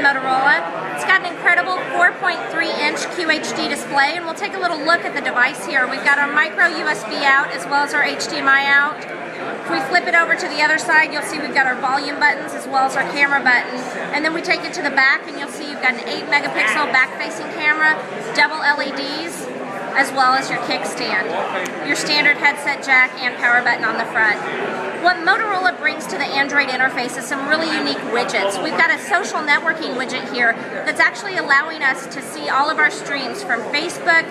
Motorola. It's got an incredible 4.3-inch QHD display, and we'll take a little look at the device here. We've got our micro USB out as well as our HDMI out. If we flip it over to the other side, you'll see we've got our volume buttons as well as our camera button. And then we take it to the back, and you'll see you've got an 8-megapixel back-facing camera, double LEDs, as well as your kickstand, your standard headset jack, and power button on the front. What Motorola brings to the Android interface is some really unique widgets. We've got a social networking widget here that's actually allowing us to see all of our streams from Facebook,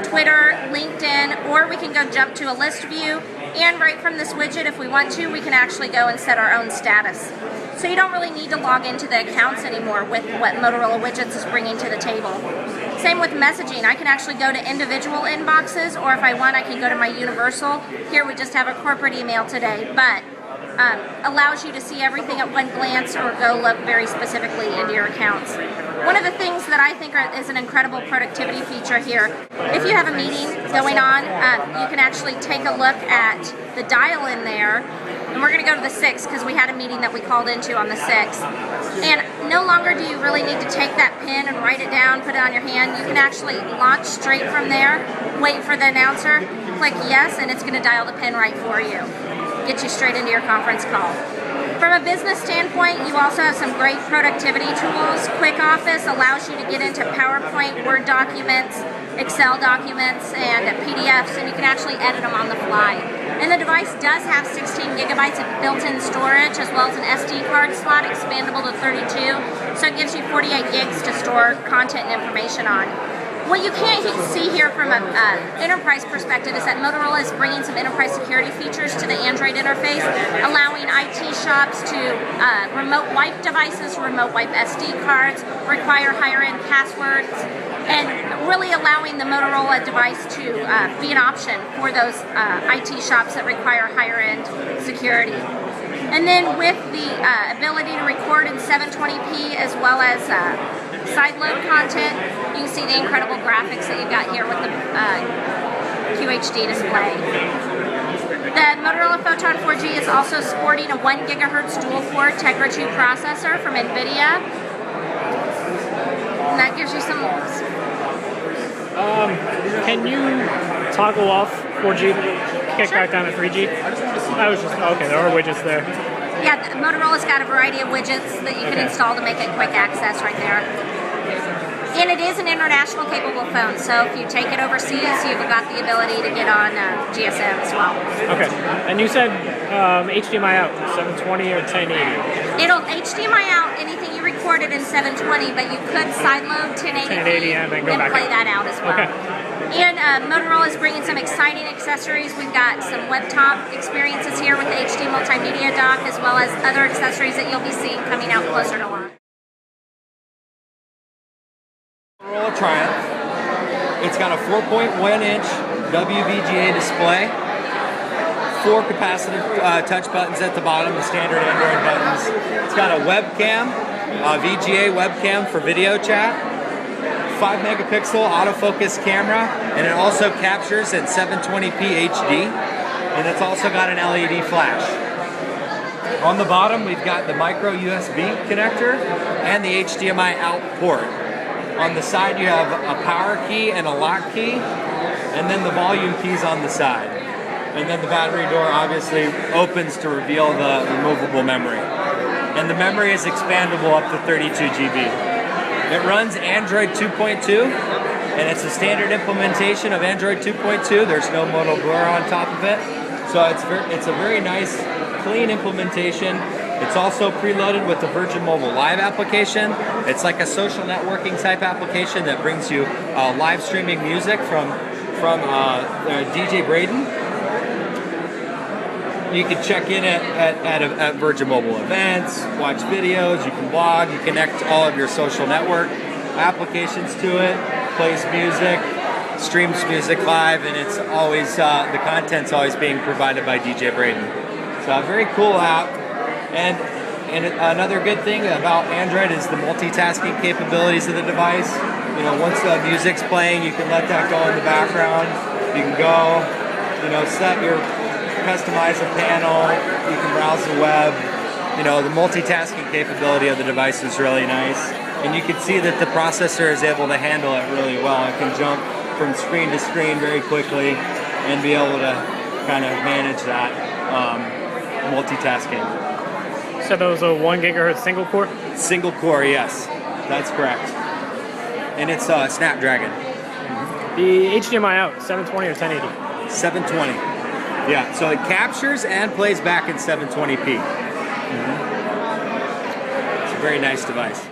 Twitter, LinkedIn, or we can go jump to a list view. And right from this widget, if we want to, we can actually go and set our own status. So you don't really need to log into the accounts anymore with what Motorola Widgets is bringing to the table. Same with messaging. I can actually go to individual inboxes, or if I want, I can go to my universal. Here we just have a corporate email today, but allows you to see everything at one glance or go look very specifically into your accounts. One of the things that I think is an incredible productivity feature here, if you have a meeting going on, you can actually take a look at the dial in there. And we're going to go to the 6th because we had a meeting that we called into on the 6th. And no longer do you really need to take that pen and write it down, put it on your hand. You can actually launch straight from there, wait for the announcer, click yes, and it's going to dial the pin right for you. Get you straight into your conference call. From a business standpoint, you also have some great productivity tools. Quick Office allows you to get into PowerPoint, Word documents, Excel documents, and PDFs, and you can actually edit them on the fly. And the device does have 16 gigabytes of built-in storage, as well as an SD card slot, expandable to 32, so it gives you 48 gigs to store content and information on. What you can't see here from an enterprise perspective is that Motorola is bringing some enterprise security features to the Android interface, allowing IT shops to remote wipe devices, remote wipe SD cards, require higher-end passwords, and really allowing the Motorola device to be an option for those IT shops that require higher-end security. And then with the ability to record in 720p as well as side-load content, you can see the incredible graphics that you've got here with the QHD display. The Motorola Photon 4G is also sporting a 1 gigahertz dual-core Tegra 2 processor from NVIDIA. And that gives you some... can you toggle off 4G, kick Sure. back down to 3G? I was just, okay, there are widgets there. Yeah, Motorola's got a variety of widgets that you can install to make it quick access right there. And it is an international capable phone, so if you take it overseas, you've got the ability to get on GSM as well. Okay, and you said HDMI out, 720 or 1080? It'll HDMI out anything you recorded in 720, but you could sideload 1080 and then go back play out. that out as well. Okay. And Motorola is bringing some exciting accessories. We've got some web-top experiences here with the HD multimedia dock, as well as other accessories that you'll be seeing coming out closer to launch. Motorola Triumph. It's got a 4.1-inch WVGA display, 4 capacitive touch buttons at the bottom, the standard Android buttons. It's got a webcam, VGA webcam for video chat, 5-megapixel autofocus camera, and it also captures in 720p HD, and it's also got an LED flash. On the bottom, we've got the micro USB connector and the HDMI out port. On the side, you have a power key and a lock key, and then the volume keys on the side. And then the battery door obviously opens to reveal the removable memory. And the memory is expandable up to 32 GB. It runs Android 2.2, and it's a standard implementation of Android 2.2. There's no Moto Blur on top of it. So it's a very nice, clean implementation. It's also preloaded with the Virgin Mobile Live application. It's like a social networking type application that brings you live streaming music from DJ Braden. You can check in at Virgin Mobile events, watch videos, you can blog, you connect all of your social network applications to it, plays music, streams music live, and it's always, the content's always being provided by DJ Braden. So a very cool app. And another good thing about Android is the multitasking capabilities of the device. You know, once the music's playing, you can let that go in the background. You can go, customize a panel, you can browse the web. You know, the multitasking capability of the device is really nice. And you can see that the processor is able to handle it really well. It can jump from screen to screen very quickly and be able to kind of manage that multitasking. So that was a 1 gigahertz single core? Single core, yes. That's correct. And it's Snapdragon. The HDMI out, 720 or 1080? 720. Yeah, so it captures and plays back in 720p. It's a very nice device.